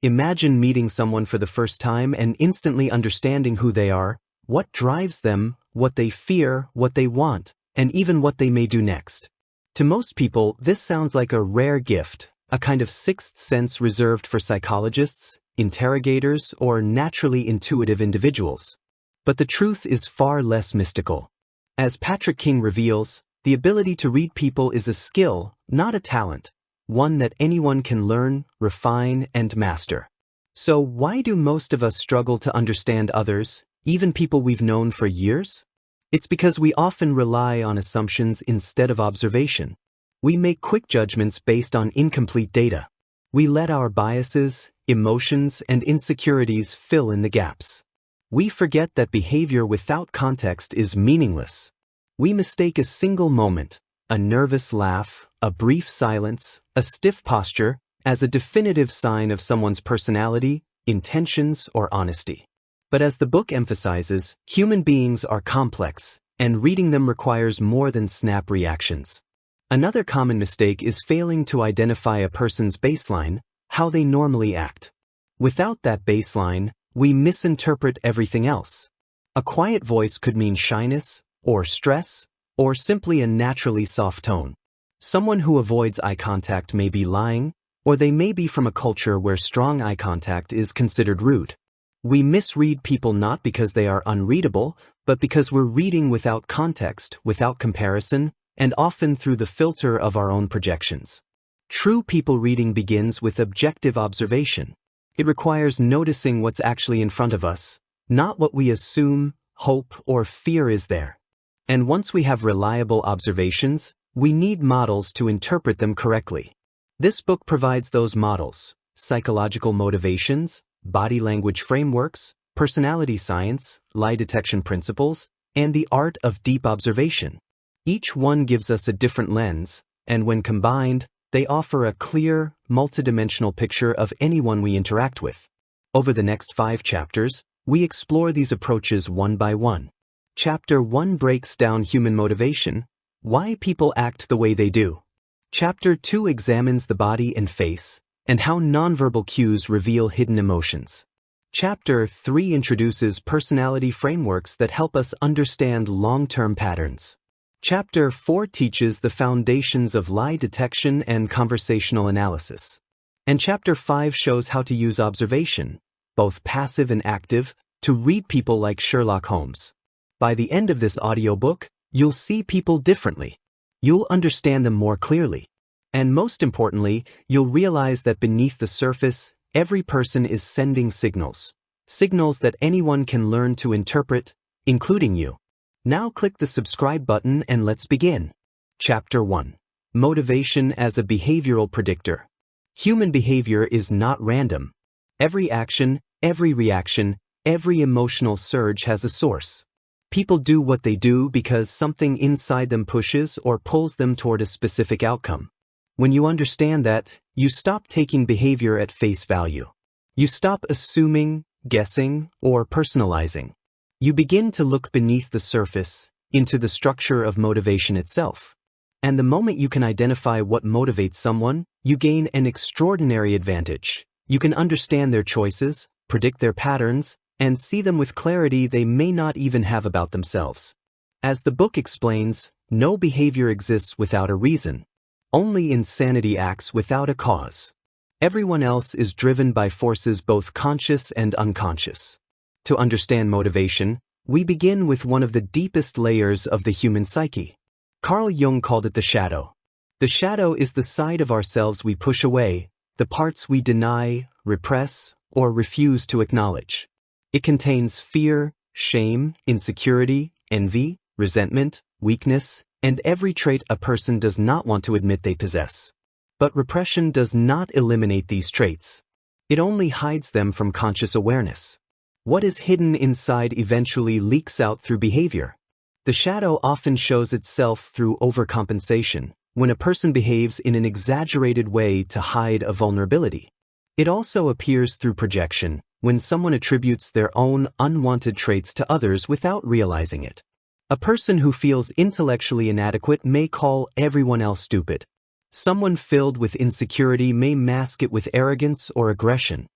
Imagine meeting someone for the first time and instantly understanding who they are, what drives them, what they fear, what they want, and even what they may do next. To most people, this sounds like a rare gift, a kind of sixth sense reserved for psychologists, interrogators, or naturally intuitive individuals. But the truth is far less mystical. As Patrick King reveals, the ability to read people is a skill, not a talent, one that anyone can learn, refine, and master. So why do most of us struggle to understand others, even people we've known for years? It's because we often rely on assumptions instead of observation. We make quick judgments based on incomplete data. We let our biases, emotions, and insecurities fill in the gaps. We forget that behavior without context is meaningless. We mistake a single moment, a nervous laugh, a brief silence, a stiff posture, as a definitive sign of someone's personality, intentions, or honesty. But as the book emphasizes, human beings are complex, and reading them requires more than snap reactions. Another common mistake is failing to identify a person's baseline, how they normally act. Without that baseline, we misinterpret everything else. A quiet voice could mean shyness, or stress, or simply a naturally soft tone. Someone who avoids eye contact may be lying, or they may be from a culture where strong eye contact is considered rude. We misread people not because they are unreadable, but because we're reading without context, without comparison, and often through the filter of our own projections. True people reading begins with objective observation. It requires noticing what's actually in front of us, not what we assume, hope, or fear is there. And once we have reliable observations, we need models to interpret them correctly. This book provides those models: psychological motivations, body language frameworks, personality science, lie detection principles, and the art of deep observation. Each one gives us a different lens, and when combined, they offer a clear, multidimensional picture of anyone we interact with. Over the next 5 chapters, we explore these approaches one by one. Chapter 1 breaks down human motivation, why people act the way they do. Chapter 2 examines the body and face, and how nonverbal cues reveal hidden emotions. Chapter 3 introduces personality frameworks that help us understand long-term patterns. Chapter 4 teaches the foundations of lie detection and conversational analysis. And Chapter 5 shows how to use observation, both passive and active, to read people like Sherlock Holmes. By the end of this audiobook, you'll see people differently. You'll understand them more clearly. And most importantly, you'll realize that beneath the surface, every person is sending signals. Signals that anyone can learn to interpret, including you. Now click the subscribe button and let's begin. Chapter 1. Motivation as a behavioral predictor. Human behavior is not random. Every action, every reaction, every emotional surge has a source. People do what they do because something inside them pushes or pulls them toward a specific outcome. When you understand that, you stop taking behavior at face value. You stop assuming, guessing, or personalizing. You begin to look beneath the surface, into the structure of motivation itself. And the moment you can identify what motivates someone, you gain an extraordinary advantage. You can understand their choices, predict their patterns, and see them with clarity they may not even have about themselves. As the book explains, no behavior exists without a reason. Only insanity acts without a cause. Everyone else is driven by forces both conscious and unconscious. To understand motivation, we begin with one of the deepest layers of the human psyche. Carl Jung called it the shadow. The shadow is the side of ourselves we push away, the parts we deny, repress, or refuse to acknowledge. It contains fear, shame, insecurity, envy, resentment, weakness, and every trait a person does not want to admit they possess. But repression does not eliminate these traits. It only hides them from conscious awareness. What is hidden inside eventually leaks out through behavior. The shadow often shows itself through overcompensation, when a person behaves in an exaggerated way to hide a vulnerability. It also appears through projection, when someone attributes their own unwanted traits to others without realizing it. A person who feels intellectually inadequate may call everyone else stupid. Someone filled with insecurity may mask it with arrogance or aggression.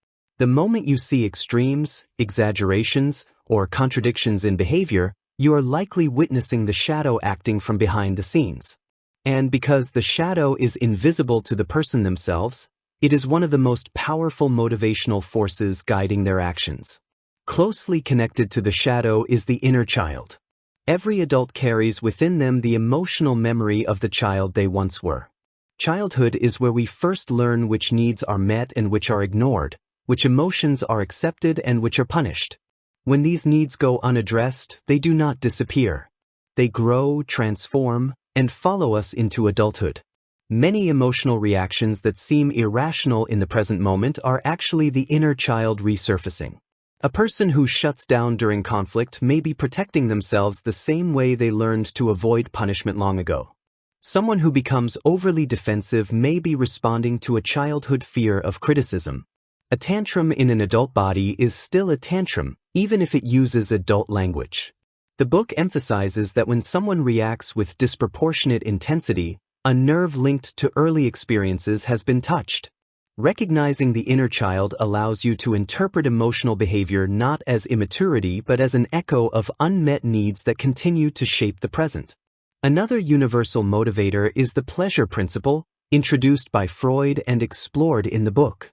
The moment you see extremes, exaggerations, or contradictions in behavior, you are likely witnessing the shadow acting from behind the scenes. And because the shadow is invisible to the person themselves, it is one of the most powerful motivational forces guiding their actions. Closely connected to the shadow is the inner child. Every adult carries within them the emotional memory of the child they once were. Childhood is where we first learn which needs are met and which are ignored, which emotions are accepted and which are punished. When these needs go unaddressed, they do not disappear. They grow, transform, and follow us into adulthood. Many emotional reactions that seem irrational in the present moment are actually the inner child resurfacing. A person who shuts down during conflict may be protecting themselves the same way they learned to avoid punishment long ago. Someone who becomes overly defensive may be responding to a childhood fear of criticism. A tantrum in an adult body is still a tantrum, even if it uses adult language. The book emphasizes that when someone reacts with disproportionate intensity, a nerve linked to early experiences has been touched. Recognizing the inner child allows you to interpret emotional behavior not as immaturity but as an echo of unmet needs that continue to shape the present. Another universal motivator is the pleasure principle, introduced by Freud and explored in the book.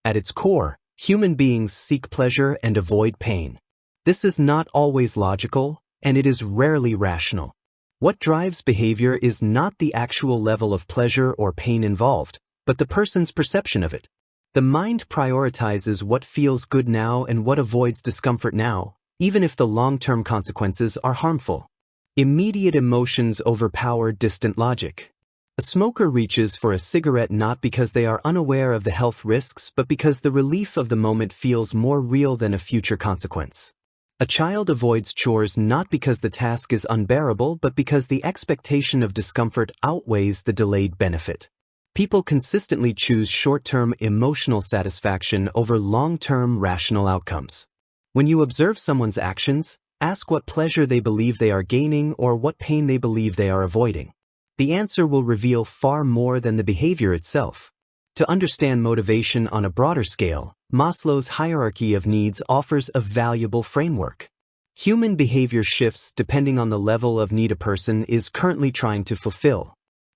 At its core, human beings seek pleasure and avoid pain. This is not always logical, and it is rarely rational. What drives behavior is not the actual level of pleasure or pain involved, but the person's perception of it. The mind prioritizes what feels good now and what avoids discomfort now, even if the long-term consequences are harmful. Immediate emotions overpower distant logic. A smoker reaches for a cigarette not because they are unaware of the health risks, but because the relief of the moment feels more real than a future consequence. A child avoids chores not because the task is unbearable, but because the expectation of discomfort outweighs the delayed benefit. People consistently choose short-term emotional satisfaction over long-term rational outcomes. When you observe someone's actions, ask what pleasure they believe they are gaining or what pain they believe they are avoiding. The answer will reveal far more than the behavior itself. To understand motivation on a broader scale, Maslow's hierarchy of needs offers a valuable framework. Human behavior shifts depending on the level of need a person is currently trying to fulfill.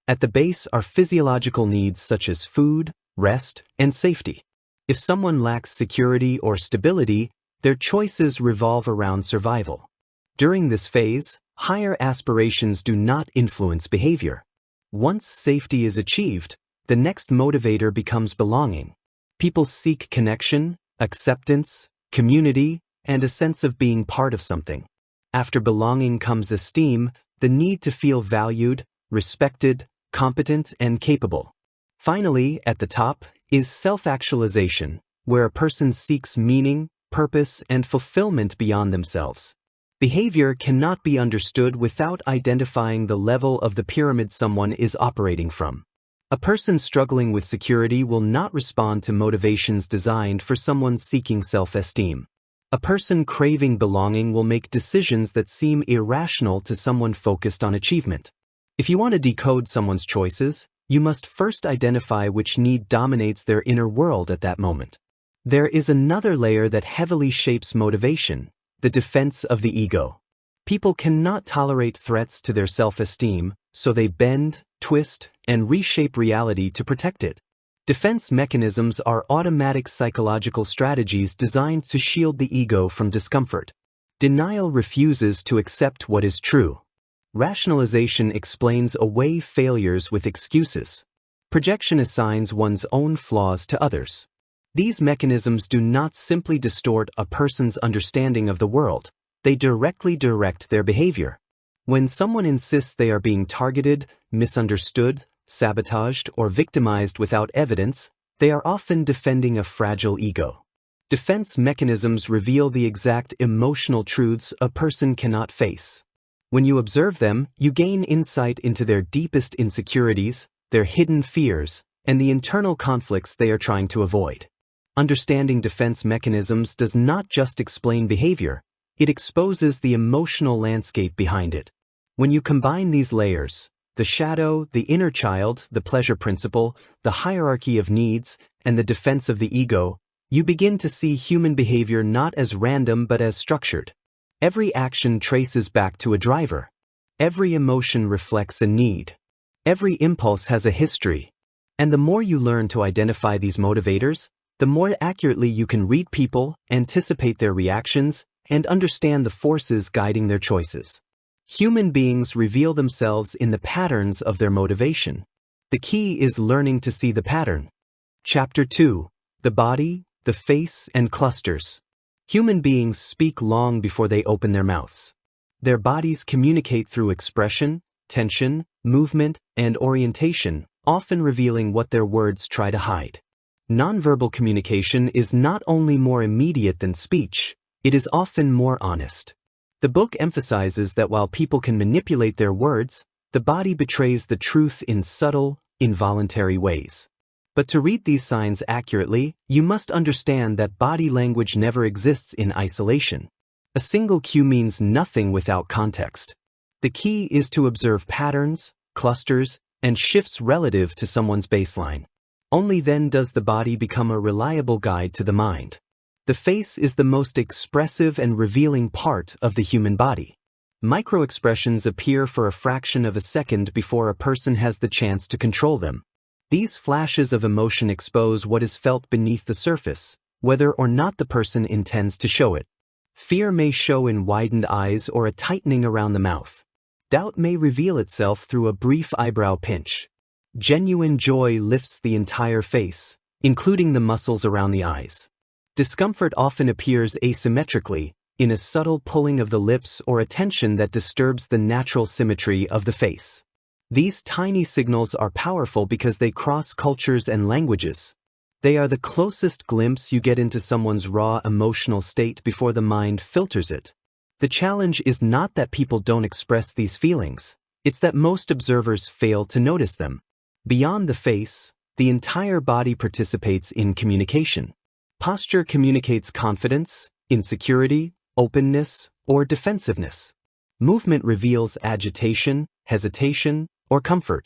At the base are physiological needs such as food, rest, and safety. If someone lacks security or stability, their choices revolve around survival. During this phase, higher aspirations do not influence behavior. Once safety is achieved, the next motivator becomes belonging. People seek connection, acceptance, community, and a sense of being part of something. After belonging comes esteem, the need to feel valued, respected, competent, and capable. Finally, at the top, is self-actualization, where a person seeks meaning, purpose, and fulfillment beyond themselves. Behavior cannot be understood without identifying the level of the pyramid someone is operating from. A person struggling with security will not respond to motivations designed for someone seeking self-esteem. A person craving belonging will make decisions that seem irrational to someone focused on achievement. If you want to decode someone's choices, you must first identify which need dominates their inner world at that moment. There is another layer that heavily shapes motivation: the defense of the ego. People cannot tolerate threats to their self-esteem, so they bend, twist, and reshape reality to protect it. Defense mechanisms are automatic psychological strategies designed to shield the ego from discomfort. Denial refuses to accept what is true. Rationalization explains away failures with excuses. Projection assigns one's own flaws to others. These mechanisms do not simply distort a person's understanding of the world, they directly direct their behavior. When someone insists they are being targeted, misunderstood, sabotaged, or victimized without evidence, they are often defending a fragile ego. Defense mechanisms reveal the exact emotional truths a person cannot face. When you observe them, you gain insight into their deepest insecurities, their hidden fears, and the internal conflicts they are trying to avoid. Understanding defense mechanisms does not just explain behavior, it exposes the emotional landscape behind it. When you combine these layers, the shadow, the inner child, the pleasure principle, the hierarchy of needs, and the defense of the ego, You begin to see human behavior not as random but as structured. Every action traces back to a driver. Every emotion reflects a need. Every impulse has a history. And the more you learn to identify these motivators, the more accurately you can read people, anticipate their reactions, and understand the forces guiding their choices. Human beings reveal themselves in the patterns of their motivation. The key is learning to see the pattern. Chapter 2. The Body, the Face, and Clusters. Human beings speak long before they open their mouths. Their bodies communicate through expression, tension, movement, and orientation, often revealing what their words try to hide. Nonverbal communication is not only more immediate than speech, it is often more honest. The book emphasizes that while people can manipulate their words, the body betrays the truth in subtle, involuntary ways. But to read these signs accurately, you must understand that body language never exists in isolation. A single cue means nothing without context. The key is to observe patterns, clusters, and shifts relative to someone's baseline. Only then does the body become a reliable guide to the mind. The face is the most expressive and revealing part of the human body. Microexpressions appear for a fraction of a second before a person has the chance to control them. These flashes of emotion expose what is felt beneath the surface, whether or not the person intends to show it. Fear may show in widened eyes or a tightening around the mouth. Doubt may reveal itself through a brief eyebrow pinch. Genuine joy lifts the entire face, including the muscles around the eyes. Discomfort often appears asymmetrically, in a subtle pulling of the lips or a tension that disturbs the natural symmetry of the face. These tiny signals are powerful because they cross cultures and languages. They are the closest glimpse you get into someone's raw emotional state before the mind filters it. The challenge is not that people don't express these feelings, it's that most observers fail to notice them. Beyond the face, the entire body participates in communication. Posture communicates confidence, insecurity, openness, or defensiveness. Movement reveals agitation, hesitation, or comfort.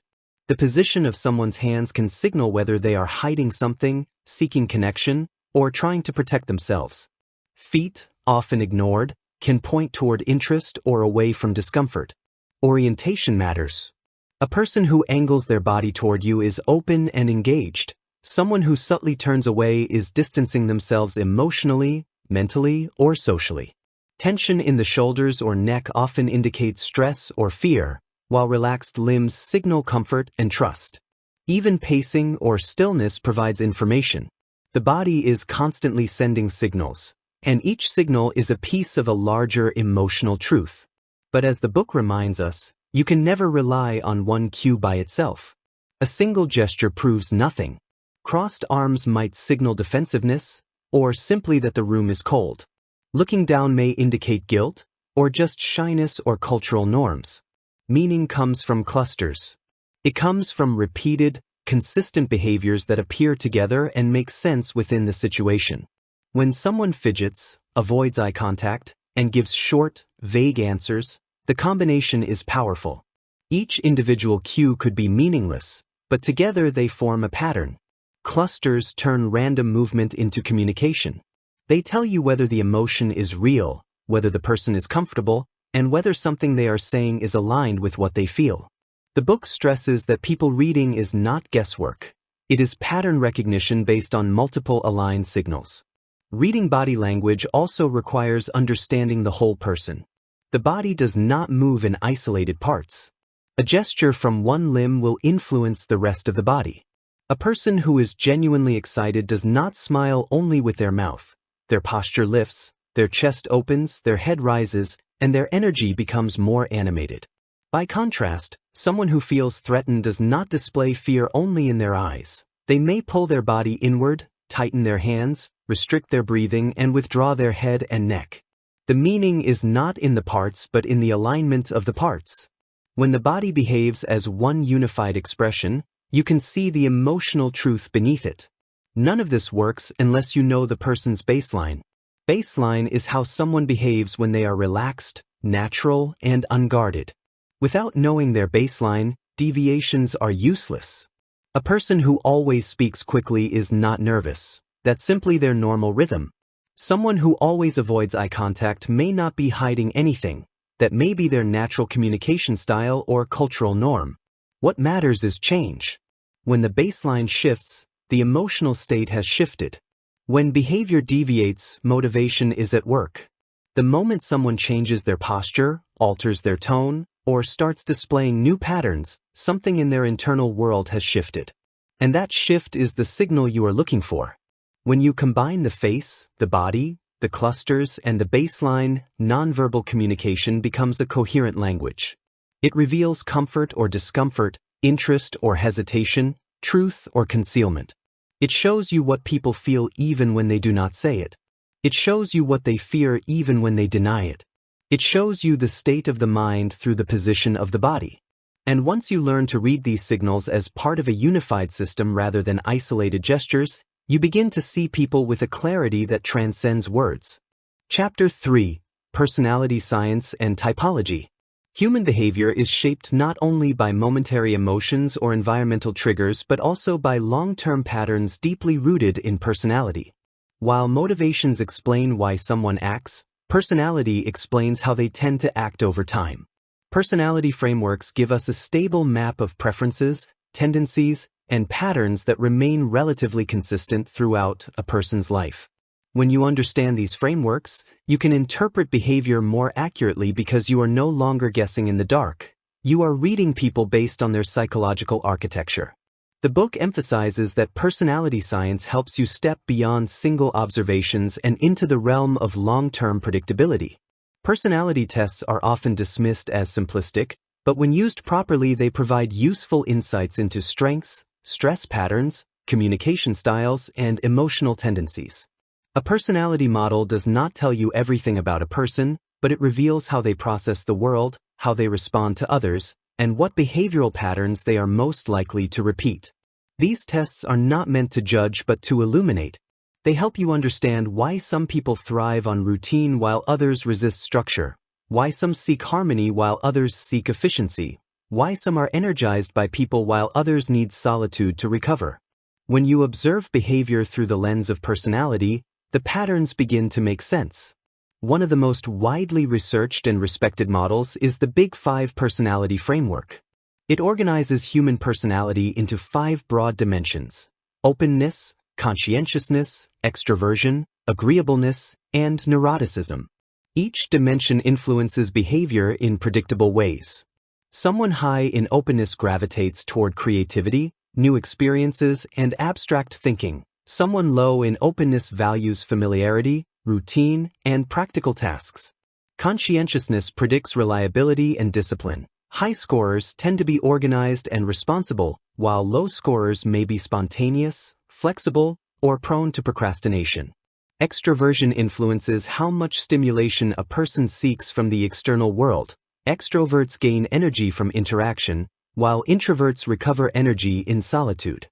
The position of someone's hands can signal whether they are hiding something, seeking connection, or trying to protect themselves. Feet, often ignored, can point toward interest or away from discomfort. Orientation matters. A person who angles their body toward you is open and engaged. Someone who subtly turns away is distancing themselves emotionally, mentally, or socially. Tension in the shoulders or neck often indicates stress or fear, while relaxed limbs signal comfort and trust. Even pacing or stillness provides information. The body is constantly sending signals, and each signal is a piece of a larger emotional truth. But as the book reminds us, you can never rely on one cue by itself. A single gesture proves nothing. Crossed arms might signal defensiveness, or simply that the room is cold. Looking down may indicate guilt, or just shyness or cultural norms. Meaning comes from clusters. It comes from repeated, consistent behaviors that appear together and make sense within the situation. When someone fidgets, avoids eye contact, and gives short, vague answers, the combination is powerful. Each individual cue could be meaningless, but together they form a pattern. Clusters turn random movement into communication. They tell you whether the emotion is real, whether the person is comfortable, and whether something they are saying is aligned with what they feel. The book stresses that people reading is not guesswork. It is pattern recognition based on multiple aligned signals. Reading body language also requires understanding the whole person. The body does not move in isolated parts. A gesture from one limb will influence the rest of the body. A person who is genuinely excited does not smile only with their mouth. Their posture lifts, their chest opens, their head rises, and their energy becomes more animated. By contrast, someone who feels threatened does not display fear only in their eyes. They may pull their body inward, tighten their hands, restrict their breathing, and withdraw their head and neck. The meaning is not in the parts but in the alignment of the parts. When the body behaves as one unified expression, you can see the emotional truth beneath it. None of this works unless you know the person's baseline. Baseline is how someone behaves when they are relaxed, natural, and unguarded. Without knowing their baseline, deviations are useless. A person who always speaks quickly is not nervous. That's simply their normal rhythm. Someone who always avoids eye contact may not be hiding anything. That may be their natural communication style or cultural norm. What matters is change. When the baseline shifts, the emotional state has shifted. When behavior deviates, motivation is at work. The moment someone changes their posture, alters their tone, or starts displaying new patterns, something in their internal world has shifted. And that shift is the signal you are looking for. When you combine the face, the body, the clusters, and the baseline, nonverbal communication becomes a coherent language. It reveals comfort or discomfort, interest or hesitation, truth or concealment. It shows you what people feel even when they do not say it. It shows you what they fear even when they deny it. It shows you the state of the mind through the position of the body. And once you learn to read these signals as part of a unified system rather than isolated gestures, you begin to see people with a clarity that transcends words. Chapter 3: Personality Science and Typology. Human behavior is shaped not only by momentary emotions or environmental triggers but also by long-term patterns deeply rooted in personality. While motivations explain why someone acts, personality explains how they tend to act over time. Personality frameworks give us a stable map of preferences, tendencies, and patterns that remain relatively consistent throughout a person's life. When you understand these frameworks, you can interpret behavior more accurately because you are no longer guessing in the dark. You are reading people based on their psychological architecture. The book emphasizes that personality science helps you step beyond single observations and into the realm of long-term predictability. Personality tests are often dismissed as simplistic, but when used properly they provide useful insights into strengths, stress patterns, communication styles, and emotional tendencies. A personality model does not tell you everything about a person, but it reveals how they process the world, how they respond to others, and what behavioral patterns they are most likely to repeat. These tests are not meant to judge but to illuminate. They help you understand why some people thrive on routine while others resist structure, why some seek harmony while others seek efficiency, why some are energized by people while others need solitude to recover. When you observe behavior through the lens of personality, the patterns begin to make sense. One of the most widely researched and respected models is the Big Five personality framework. It organizes human personality into 5 broad dimensions: openness, conscientiousness, extroversion, agreeableness, and neuroticism. Each dimension influences behavior in predictable ways. Someone high in openness gravitates toward creativity, new experiences, and abstract thinking. Someone low in openness values familiarity, routine, and practical tasks. Conscientiousness predicts reliability and discipline. High scorers tend to be organized and responsible, while low scorers may be spontaneous, flexible, or prone to procrastination. Extroversion influences how much stimulation a person seeks from the external world. Extroverts gain energy from interaction, while introverts recover energy in solitude.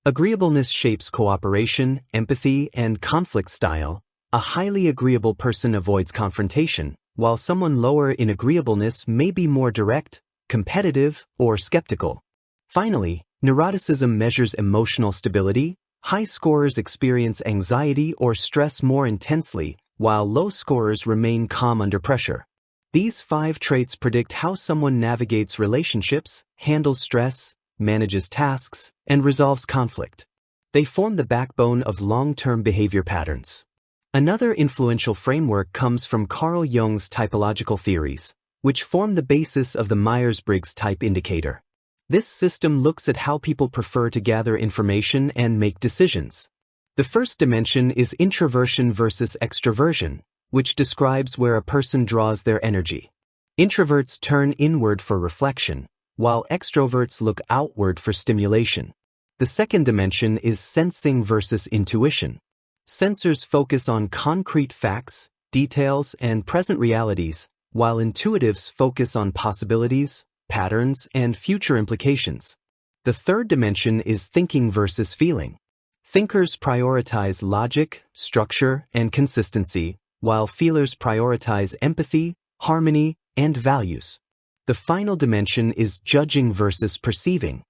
Agreeableness shapes cooperation, empathy, and conflict style. A highly agreeable person avoids confrontation, while someone lower in agreeableness may be more direct, competitive, or skeptical. Finally, neuroticism measures emotional stability. High scorers experience anxiety or stress more intensely, while low scorers remain calm under pressure. These 5 traits predict how someone navigates relationships, handles stress, manages tasks, and resolves conflict. They form the backbone of long-term behavior patterns. Another influential framework comes from Carl Jung's typological theories, which form the basis of the Myers-Briggs type indicator. This system looks at how people prefer to gather information and make decisions. The first dimension is introversion versus extroversion, which describes where a person draws their energy. Introverts turn inward for reflection, while extroverts look outward for stimulation. The second dimension is sensing versus intuition. Sensors focus on concrete facts, details, and present realities, while intuitives focus on possibilities, patterns, and future implications. The third dimension is thinking versus feeling. Thinkers prioritize logic, structure, and consistency, while feelers prioritize empathy, harmony, and values. The final dimension is judging versus perceiving.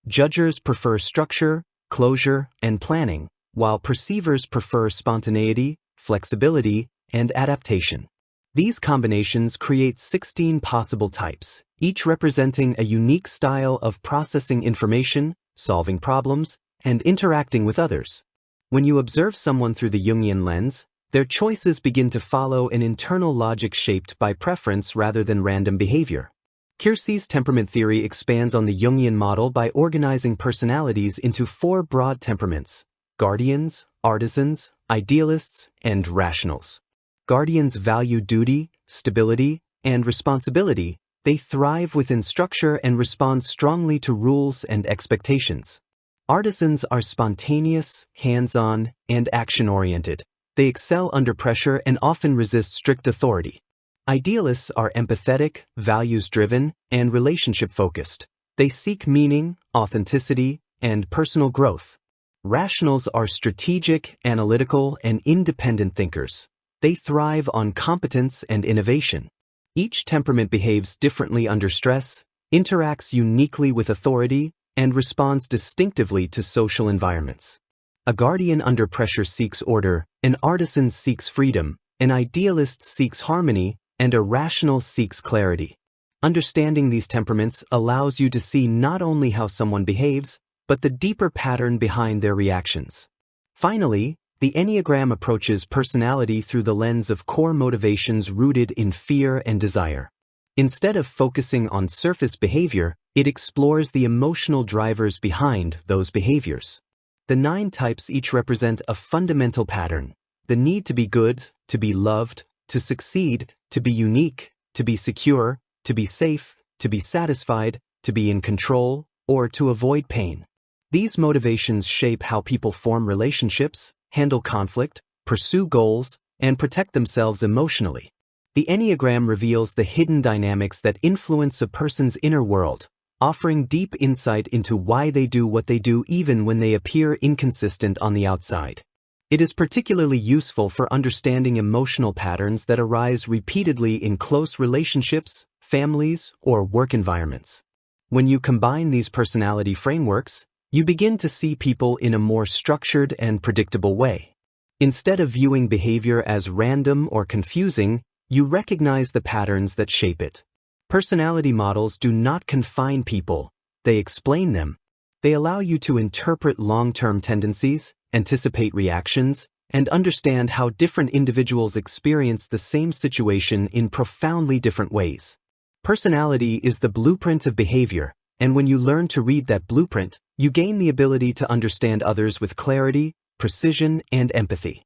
Judgers prefer structure, closure, and planning, while perceivers prefer spontaneity, flexibility, and adaptation. These combinations create 16 possible types, each representing a unique style of processing information, solving problems, and interacting with others. When you observe someone through the Jungian lens, their choices begin to follow an internal logic shaped by preference rather than random behavior. Keirsey's temperament theory expands on the Jungian model by organizing personalities into 4 broad temperaments: guardians, artisans, idealists, and rationals. Guardians value duty, stability, and responsibility. They thrive within structure and respond strongly to rules and expectations. Artisans are spontaneous, hands-on, and action-oriented. They excel under pressure and often resist strict authority. Idealists are empathetic, values-driven, and relationship-focused. They seek meaning, authenticity, and personal growth. Rationals are strategic, analytical, and independent thinkers. They thrive on competence and innovation. Each temperament behaves differently under stress, interacts uniquely with authority, and responds distinctively to social environments. A guardian under pressure seeks order, an artisan seeks freedom, an idealist seeks harmony, and a rational seeks clarity. Understanding these temperaments allows you to see not only how someone behaves, but the deeper pattern behind their reactions. Finally, the Enneagram approaches personality through the lens of core motivations rooted in fear and desire. Instead of focusing on surface behavior, it explores the emotional drivers behind those behaviors. The 9 types each represent a fundamental pattern: the need to be good, to be loved, to succeed, to be unique, to be secure, to be safe, to be satisfied, to be in control, or to avoid pain. These motivations shape how people form relationships, handle conflict, pursue goals, and protect themselves emotionally. The Enneagram reveals the hidden dynamics that influence a person's inner world, offering deep insight into why they do what they do even when they appear inconsistent on the outside. It is particularly useful for understanding emotional patterns that arise repeatedly in close relationships, families, or work environments. When you combine these personality frameworks, you begin to see people in a more structured and predictable way. Instead of viewing behavior as random or confusing, you recognize the patterns that shape it. Personality models do not confine people, they explain them. They allow you to interpret long-term tendencies, anticipate reactions, and understand how different individuals experience the same situation in profoundly different ways. Personality is the blueprint of behavior, and when you learn to read that blueprint, you gain the ability to understand others with clarity, precision, and empathy.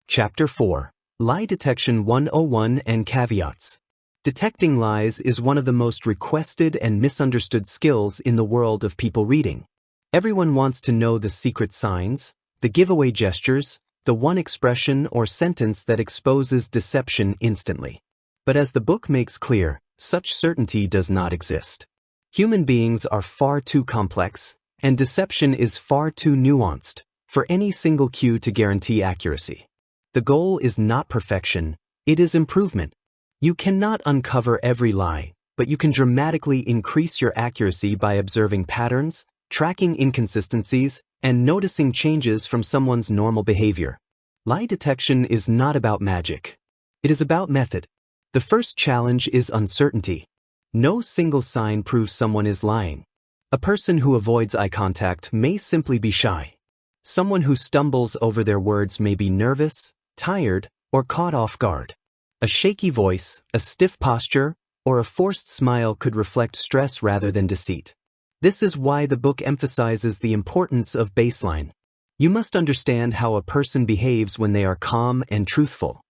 Chapter 4. Lie Detection 101 and Caveats. Detecting lies is one of the most requested and misunderstood skills in the world of people reading. Everyone wants to know the secret signs, the giveaway gestures, the one expression or sentence that exposes deception instantly. But as the book makes clear, such certainty does not exist. Human beings are far too complex, and deception is far too nuanced for any single cue to guarantee accuracy. The goal is not perfection, it is improvement. You cannot uncover every lie, but you can dramatically increase your accuracy by observing patterns, tracking inconsistencies, and noticing changes from someone's normal behavior. Lie detection is not about magic. It is about method. The first challenge is uncertainty. No single sign proves someone is lying. A person who avoids eye contact may simply be shy. Someone who stumbles over their words may be nervous, tired, or caught off guard. A shaky voice, a stiff posture, or a forced smile could reflect stress rather than deceit. This is why the book emphasizes the importance of baseline. You must understand how a person behaves when they are calm and truthful.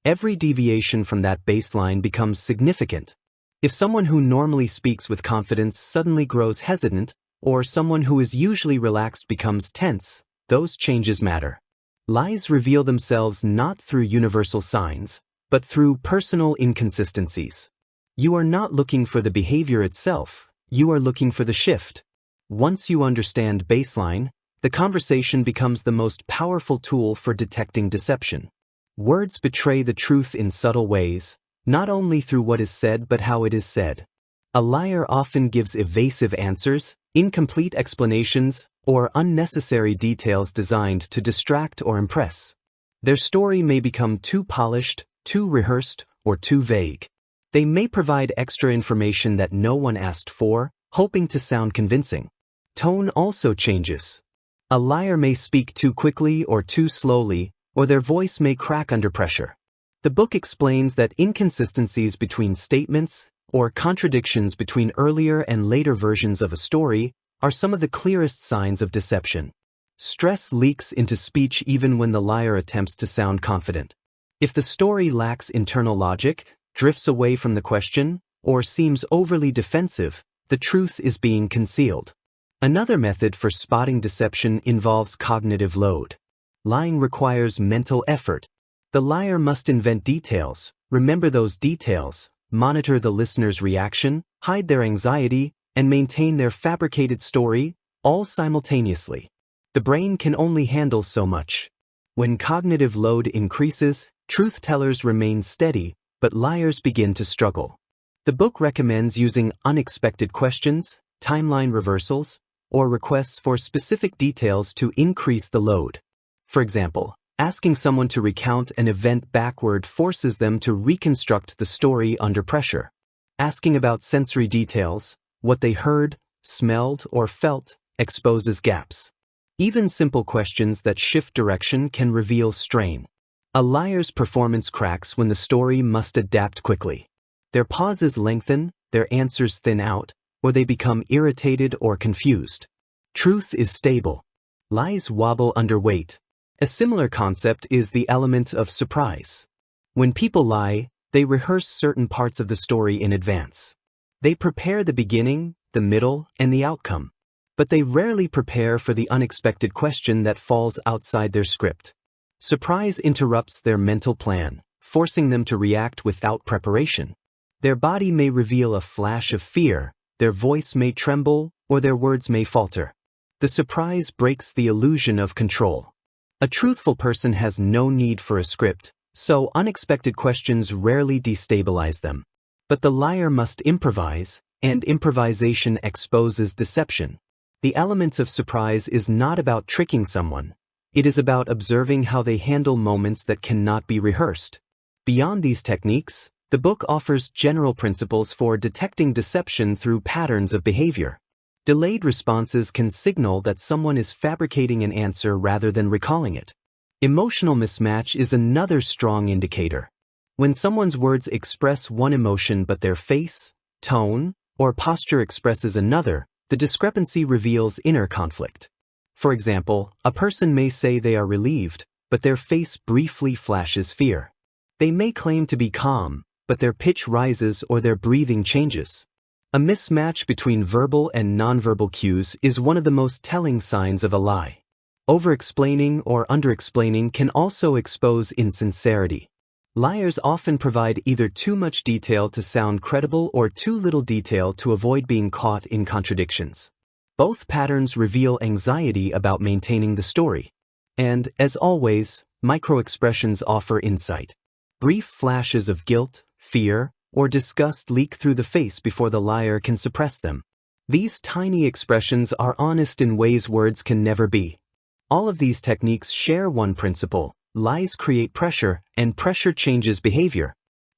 Every deviation from that baseline becomes significant. If someone who normally speaks with confidence suddenly grows hesitant, or someone who is usually relaxed becomes tense, those changes matter. Lies reveal themselves not through universal signs, but through personal inconsistencies. You are not looking for the behavior itself, you are looking for the shift. Once you understand baseline, the conversation becomes the most powerful tool for detecting deception. Words betray the truth in subtle ways, not only through what is said but how it is said. A liar often gives evasive answers, incomplete explanations, or unnecessary details designed to distract or impress. Their story may become too polished, too rehearsed, or too vague. They may provide extra information that no one asked for, hoping to sound convincing. Tone also changes. A liar may speak too quickly or too slowly, or their voice may crack under pressure. The book explains that inconsistencies between statements or contradictions between earlier and later versions of a story are some of the clearest signs of deception. Stress leaks into speech even when the liar attempts to sound confident. If the story lacks internal logic, drifts away from the question, or seems overly defensive, the truth is being concealed. Another method for spotting deception involves cognitive load. Lying requires mental effort. The liar must invent details, remember those details, monitor the listener's reaction, hide their anxiety, and maintain their fabricated story, all simultaneously. The brain can only handle so much. When cognitive load increases, truth-tellers remain steady, but liars begin to struggle. The book recommends using unexpected questions, timeline reversals, or requests for specific details to increase the load. For example, asking someone to recount an event backward forces them to reconstruct the story under pressure. Asking about sensory details, what they heard, smelled, or felt, exposes gaps. Even simple questions that shift direction can reveal strain. A liar's performance cracks when the story must adapt quickly. Their pauses lengthen, their answers thin out, or they become irritated or confused. Truth is stable. Lies wobble under weight. A similar concept is the element of surprise. When people lie, they rehearse certain parts of the story in advance. They prepare the beginning, the middle, and the outcome. But they rarely prepare for the unexpected question that falls outside their script. Surprise interrupts their mental plan, forcing them to react without preparation. Their body may reveal a flash of fear, their voice may tremble, or their words may falter. The surprise breaks the illusion of control. A truthful person has no need for a script, so unexpected questions rarely destabilize them. But the liar must improvise, and improvisation exposes deception. The element of surprise is not about tricking someone. It is about observing how they handle moments that cannot be rehearsed. Beyond these techniques, the book offers general principles for detecting deception through patterns of behavior. Delayed responses can signal that someone is fabricating an answer rather than recalling it. Emotional mismatch is another strong indicator. When someone's words express one emotion but their face, tone, or posture expresses another, the discrepancy reveals inner conflict. For example, a person may say they are relieved, but their face briefly flashes fear. They may claim to be calm, but their pitch rises or their breathing changes. A mismatch between verbal and nonverbal cues is one of the most telling signs of a lie. Over-explaining or under-explaining can also expose insincerity. Liars often provide either too much detail to sound credible or too little detail to avoid being caught in contradictions. Both patterns reveal anxiety about maintaining the story. And, as always, micro-expressions offer insight. Brief flashes of guilt, fear, or disgust leak through the face before the liar can suppress them. These tiny expressions are honest in ways words can never be. All of these techniques share one principle: lies create pressure, and pressure changes behavior.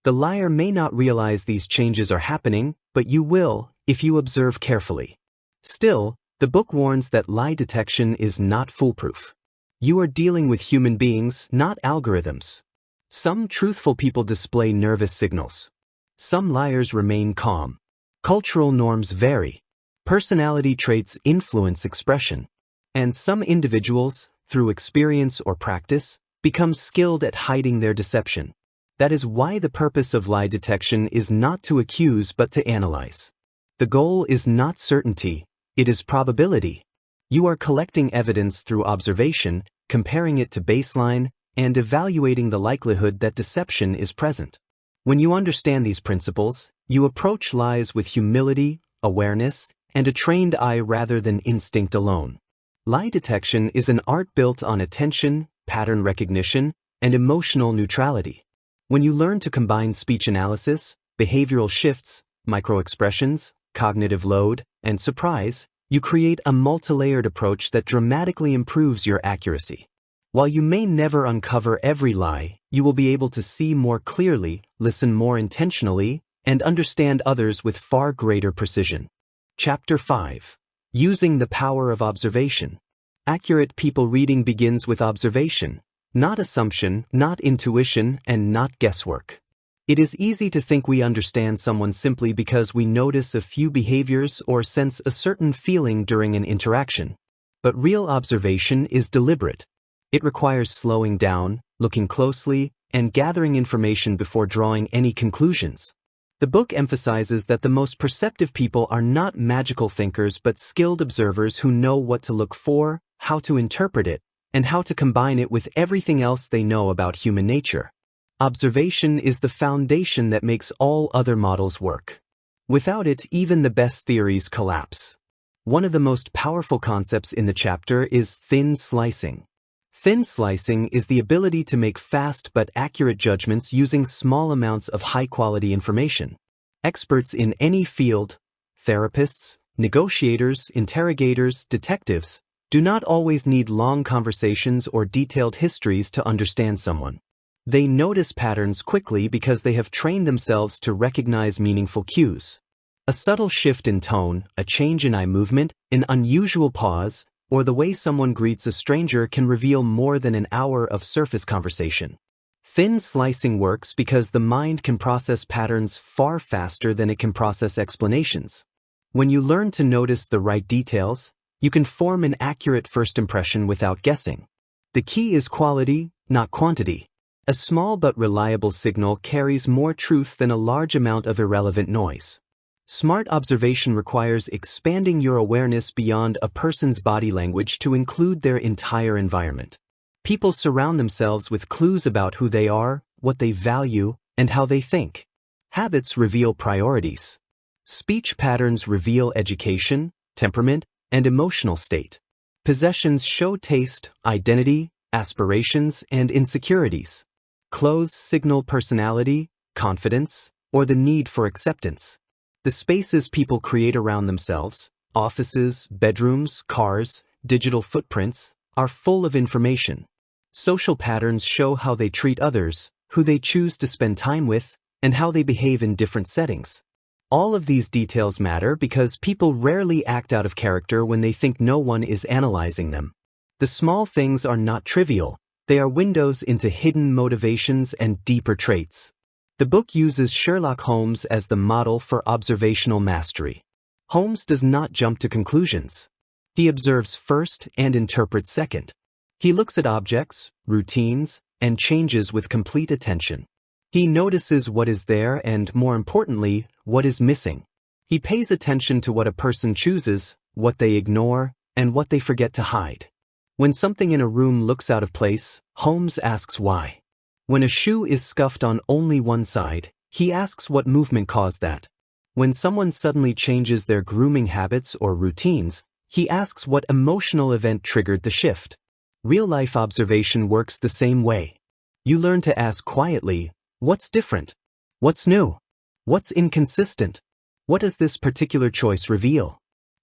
The liar may not realize these changes are happening, but you will, if you observe carefully. Still, the book warns that lie detection is not foolproof. You are dealing with human beings, not algorithms. Some truthful people display nervous signals. Some liars remain calm. Cultural norms vary. Personality traits influence expression. And some individuals, through experience or practice, become skilled at hiding their deception. That is why the purpose of lie detection is not to accuse but to analyze. The goal is not certainty, it is probability. You are collecting evidence through observation, comparing it to baseline, and evaluating the likelihood that deception is present. When you understand these principles, you approach lies with humility, awareness, and a trained eye rather than instinct alone. Lie detection is an art built on attention, pattern recognition, and emotional neutrality. When you learn to combine speech analysis, behavioral shifts, microexpressions, cognitive load, and surprise, You create a multi-layered approach that dramatically improves your accuracy. While you may never uncover every lie, you will be able to see more clearly, listen more intentionally, and understand others with far greater precision. Chapter 5. Using the Power of Observation. Accurate people reading begins with observation, not assumption, not intuition, and not guesswork. It is easy to think we understand someone simply because we notice a few behaviors or sense a certain feeling during an interaction. But real observation is deliberate. It requires slowing down, looking closely, and gathering information before drawing any conclusions. The book emphasizes that the most perceptive people are not magical thinkers but skilled observers who know what to look for, how to interpret it, and how to combine it with everything else they know about human nature. Observation is the foundation that makes all other models work. Without it, even the best theories collapse. One of the most powerful concepts in the chapter is thin slicing. Thin slicing is the ability to make fast but accurate judgments using small amounts of high-quality information. Experts in any field, therapists, negotiators, interrogators, detectives, do not always need long conversations or detailed histories to understand someone. They notice patterns quickly because they have trained themselves to recognize meaningful cues. A subtle shift in tone, a change in eye movement, an unusual pause, or the way someone greets a stranger can reveal more than an hour of surface conversation. Thin slicing works because the mind can process patterns far faster than it can process explanations. When you learn to notice the right details, you can form an accurate first impression without guessing. The key is quality, not quantity. A small but reliable signal carries more truth than a large amount of irrelevant noise. Smart observation requires expanding your awareness beyond a person's body language to include their entire environment. People surround themselves with clues about who they are, what they value, and how they think. Habits reveal priorities. Speech patterns reveal education, temperament, and emotional state. Possessions show taste, identity, aspirations, and insecurities. Clothes signal personality, confidence, or the need for acceptance. The spaces people create around themselves, offices, bedrooms, cars, digital footprints, are full of information. Social patterns show how they treat others, who they choose to spend time with, and how they behave in different settings. All of these details matter because people rarely act out of character when they think no one is analyzing them. The small things are not trivial, they are windows into hidden motivations and deeper traits. The book uses Sherlock Holmes as the model for observational mastery. Holmes does not jump to conclusions. He observes first and interprets second. He looks at objects, routines, and changes with complete attention. He notices what is there and, more importantly, what is missing. He pays attention to what a person chooses, what they ignore, and what they forget to hide. When something in a room looks out of place, Holmes asks why. When a shoe is scuffed on only one side, he asks what movement caused that. When someone suddenly changes their grooming habits or routines, he asks what emotional event triggered the shift. Real-life observation works the same way. You learn to ask quietly, what's different? What's new? What's inconsistent? What does this particular choice reveal?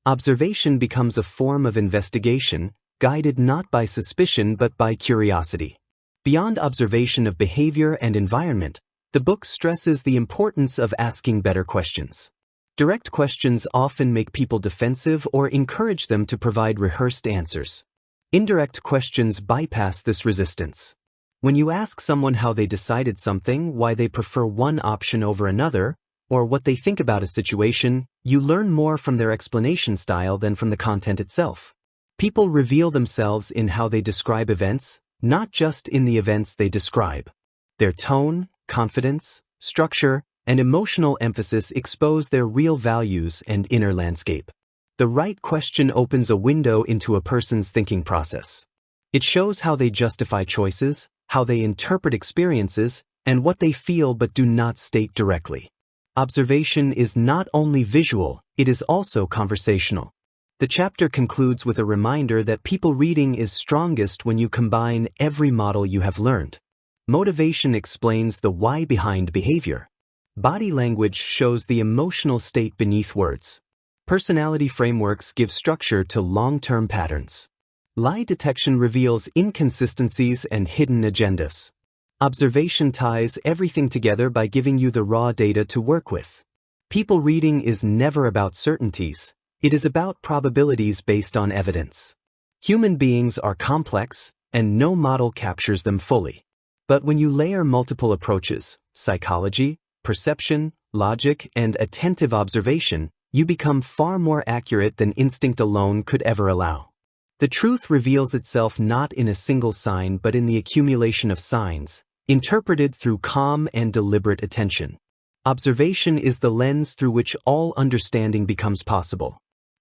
Observation becomes a form of investigation, guided not by suspicion but by curiosity. Beyond observation of behavior and environment, the book stresses the importance of asking better questions. Direct questions often make people defensive or encourage them to provide rehearsed answers. Indirect questions bypass this resistance. When you ask someone how they decided something, why they prefer one option over another, or what they think about a situation, you learn more from their explanation style than from the content itself. People reveal themselves in how they describe events, not just in the events they describe. Their tone, confidence, structure, and emotional emphasis expose their real values and inner landscape. The right question opens a window into a person's thinking process. It shows how they justify choices, how they interpret experiences, and what they feel but do not state directly. Observation is not only visual, it is also conversational. The chapter concludes with a reminder that people reading is strongest when you combine every model you have learned. Motivation explains the why behind behavior. Body language shows the emotional state beneath words. Personality frameworks give structure to long-term patterns. Lie detection reveals inconsistencies and hidden agendas. Observation ties everything together by giving you the raw data to work with. People reading is never about certainties. It is about probabilities based on evidence. Human beings are complex, and no model captures them fully. But when you layer multiple approaches, psychology, perception, logic, and attentive observation, you become far more accurate than instinct alone could ever allow. The truth reveals itself not in a single sign but in the accumulation of signs, interpreted through calm and deliberate attention. Observation is the lens through which all understanding becomes possible.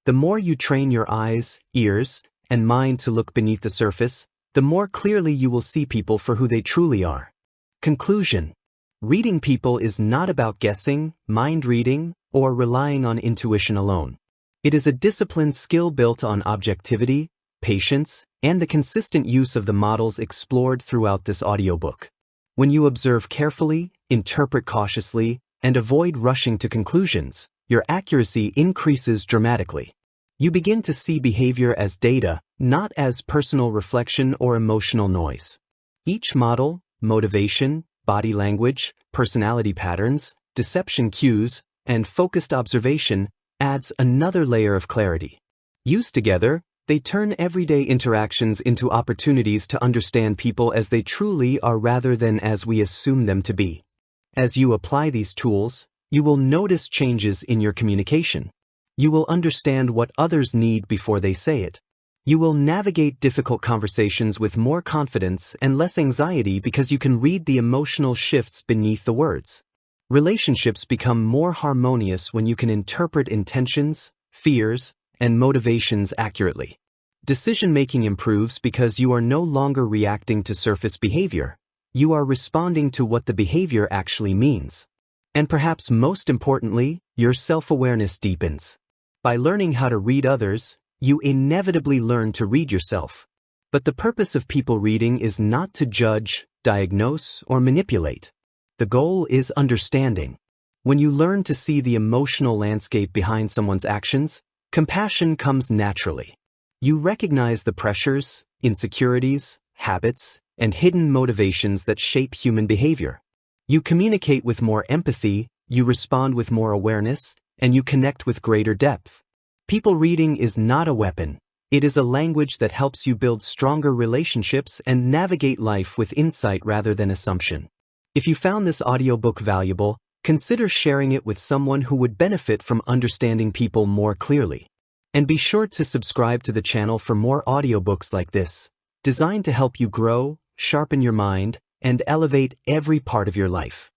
The more you train your eyes, ears, and mind to look beneath the surface, the more clearly you will see people for who they truly are. Conclusion: reading people is not about guessing, mind reading, or relying on intuition alone. It is a disciplined skill built on objectivity, patience, and the consistent use of the models explored throughout this audiobook. When you observe carefully, interpret cautiously, and avoid rushing to conclusions, your accuracy increases dramatically. You begin to see behavior as data, not as personal reflection or emotional noise. Each model, motivation, body language, personality patterns, deception cues, and focused observation adds another layer of clarity. Used together, they turn everyday interactions into opportunities to understand people as they truly are rather than as we assume them to be. As you apply these tools, you will notice changes in your communication. You will understand what others need before they say it. You will navigate difficult conversations with more confidence and less anxiety because you can read the emotional shifts beneath the words. Relationships become more harmonious when you can interpret intentions, fears, and motivations accurately. Decision-making improves because you are no longer reacting to surface behavior. You are responding to what the behavior actually means. And perhaps most importantly, your self-awareness deepens. By learning how to read others, you inevitably learn to read yourself. But the purpose of people reading is not to judge, diagnose, or manipulate. The goal is understanding. When you learn to see the emotional landscape behind someone's actions, compassion comes naturally. You recognize the pressures, insecurities, habits, and hidden motivations that shape human behavior. You communicate with more empathy, you respond with more awareness, and you connect with greater depth. People reading is not a weapon. It is a language that helps you build stronger relationships and navigate life with insight rather than assumption. If you found this audiobook valuable, consider sharing it with someone who would benefit from understanding people more clearly. And be sure to subscribe to the channel for more audiobooks like this, designed to help you grow, sharpen your mind, and elevate every part of your life.